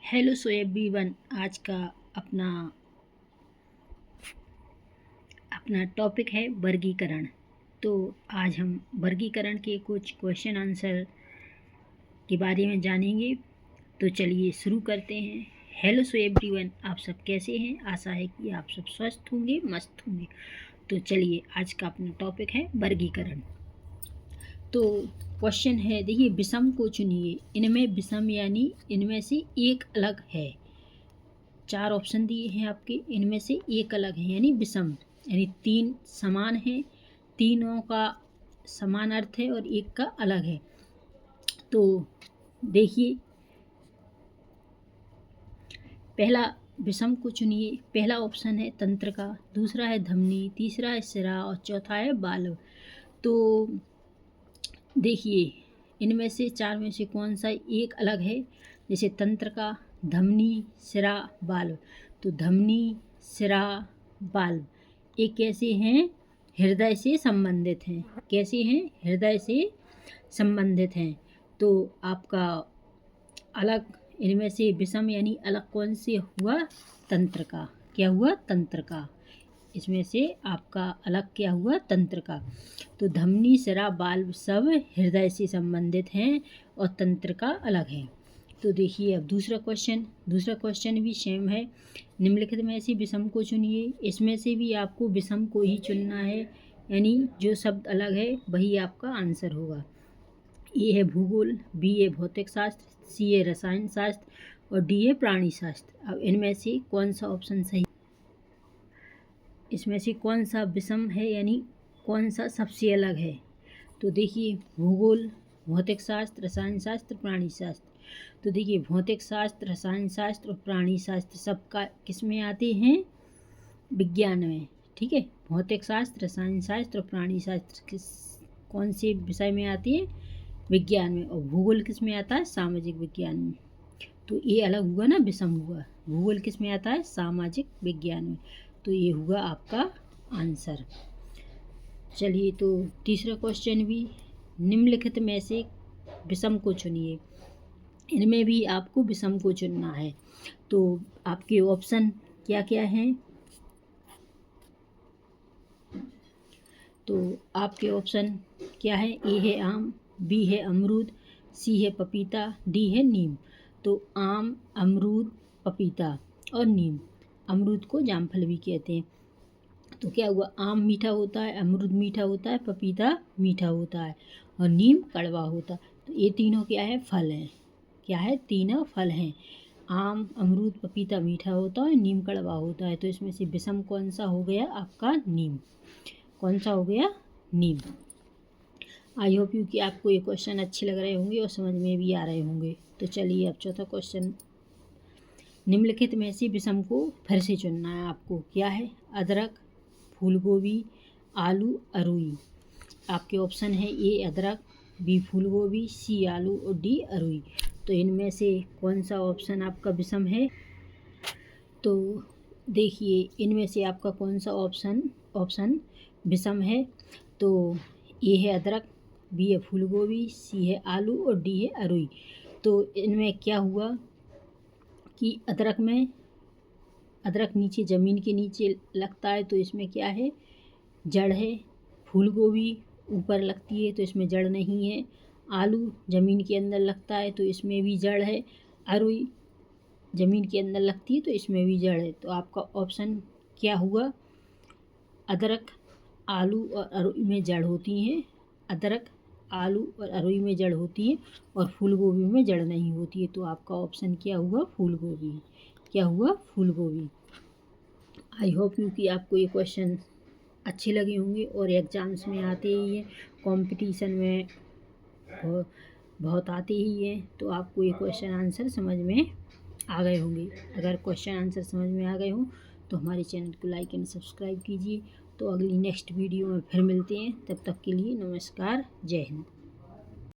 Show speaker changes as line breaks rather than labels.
Hello so everyone, आज का अपना टॉपिक है वर्गीकरण। तो आज हम वर्गीकरण के कुछ क्वेश्चन आंसर के बारे में जानेंगे। तो चलिए शुरू करते हैं। हेलो सो एवरीवन, आप सब कैसे हैं? आशा है कि आप सब स्वस्थ होंगे, मस्त होंगे। तो चलिए, आज का अपना टॉपिक है वर्गीकरण। तो क्वेश्चन है, देखिए, विषम को चुनिए। इनमें विषम यानी इनमें से एक अलग है। 4 ऑप्शन दिए हैं आपके, इनमें से एक अलग है यानी विषम, यानी 3 समान हैं, तीनों का समान अर्थ है और एक का अलग है। तो देखिए, पहला विषम को चुनिए। पहला ऑप्शन है तंत्रिका, दूसरा है धमनी, तीसरा है सिरा और चौथा है बाल्व। तो देखिए, इनमें से 4 में से कौन सा एक अलग है? जैसे तंत्रिका, धमनी, सिरा, बाल्व। तो धमनी, सिरा, बाल्व ये कैसे हैं? हृदय से संबंधित हैं। कैसे हैं? हृदय से संबंधित हैं। तो आपका अलग इनमें से विषम यानी अलग कौन से हुआ? तंत्रिका। क्या हुआ? तंत्रिका। इसमें से आपका अलग क्या हुआ? तंत्रिका। तो धमनी, सिरा, बाल्व सब हृदय से संबंधित हैं और तंत्रिका अलग है। तो देखिए, अब दूसरा क्वेश्चन भी सेम है। निम्नलिखित में से विषम को चुनिए। इसमें से भी आपको विषम को ही चुनना है, यानी जो शब्द अलग है वही आपका आंसर होगा। ए है भूगोल, बी है भौतिक शास्त्र, सी है रसायन शास्त्र और डी है प्राणी शास्त्र। अब इनमें से कौन सा ऑप्शन सही? इसमें से कौन सा विषम है यानी कौन सा सबसे अलग है? तो देखिए, भूगोल, भौतिक शास्त्र, रसायन शास्त्र, प्राणी शास्त्र। तो देखिए, भौतिक शास्त्र, रसायन शास्त्र और प्राणी शास्त्र सबका किस में आते हैं? विज्ञान में। ठीक है, भौतिक शास्त्र, रसायन शास्त्र और प्राणी शास्त्र कौन से विषय में आती है? विज्ञान में। और भूगोल किस में आता है? सामाजिक विज्ञान में। तो ये अलग हुआ ना, विषम हुआ। भूगोल किस में आता है? सामाजिक विज्ञान में। तो ये हुआ आपका आंसर। चलिए, तो तीसरा क्वेश्चन भी, निम्नलिखित में से विषम को चुनिए। इनमें भी आपको विषम को चुनना है। तो आपके ऑप्शन क्या क्या हैं? तो आपके ऑप्शन क्या है? ए है आम, बी है अमरूद, सी है पपीता, डी है नीम। तो आम, अमरूद, पपीता और नीम। अमरूद को जामफल भी कहते हैं। तो क्या हुआ? आम मीठा होता है, अमरूद मीठा होता है, पपीता मीठा होता है और नीम कड़वा होता है। तो ये तीनों क्या है? फल हैं। क्या है? तीनों फल हैं। आम, अमरूद, पपीता मीठा होता है, नीम कड़वा होता है। तो इसमें से विषम कौन सा हो गया? आपका नीम। कौन सा हो गया? नीम। आई होप यू कि आपको ये क्वेश्चन अच्छे लग रहे होंगे और समझ में भी आ रहे होंगे। तो चलिए, अब चौथा क्वेश्चन, निम्नलिखित में से विषम को फिर से चुनना है आपको। क्या है? अदरक, फूलगोभी, आलू, अरुई। आपके ऑप्शन है ए अदरक, बी फूलगोभी, सी आलू और डी अरुई। तो इनमें से कौन सा ऑप्शन आपका विषम है? तो देखिए, इनमें से आपका कौन सा ऑप्शन विषम है? तो ए है अदरक, बी है फूलगोभी, सी है आलू और डी है अरुई। तो इनमें क्या हुआ कि अदरक नीचे ज़मीन के नीचे लगता है, तो इसमें क्या है? जड़ है। फूलगोभी ऊपर लगती है, तो इसमें जड़ नहीं है। आलू ज़मीन के अंदर लगता है, तो इसमें भी जड़ है। अरुई ज़मीन के अंदर लगती है, तो इसमें भी जड़ है। तो आपका ऑप्शन क्या हुआ? अदरक, आलू और अरुई में जड़ होती हैं। अदरक, आलू और अरुई में जड़ होती है और फूलगोभी में जड़ नहीं होती है। तो आपका ऑप्शन क्या हुआ? फूलगोभी। क्या हुआ? फूलगोभी। आई होप यू कि आपको ये क्वेश्चन अच्छे लगे होंगे और एग्ज़ाम्स में आते ही हैं, कंपटीशन में बहुत आते ही हैं। तो आपको ये क्वेश्चन आंसर समझ में आ गए होंगे। अगर क्वेश्चन आंसर समझ में आ गए हों तो हमारे चैनल को लाइक एंड सब्सक्राइब कीजिए। तो अगली नेक्स्ट वीडियो में फिर मिलते हैं। तब तक के लिए नमस्कार, जय हिंद।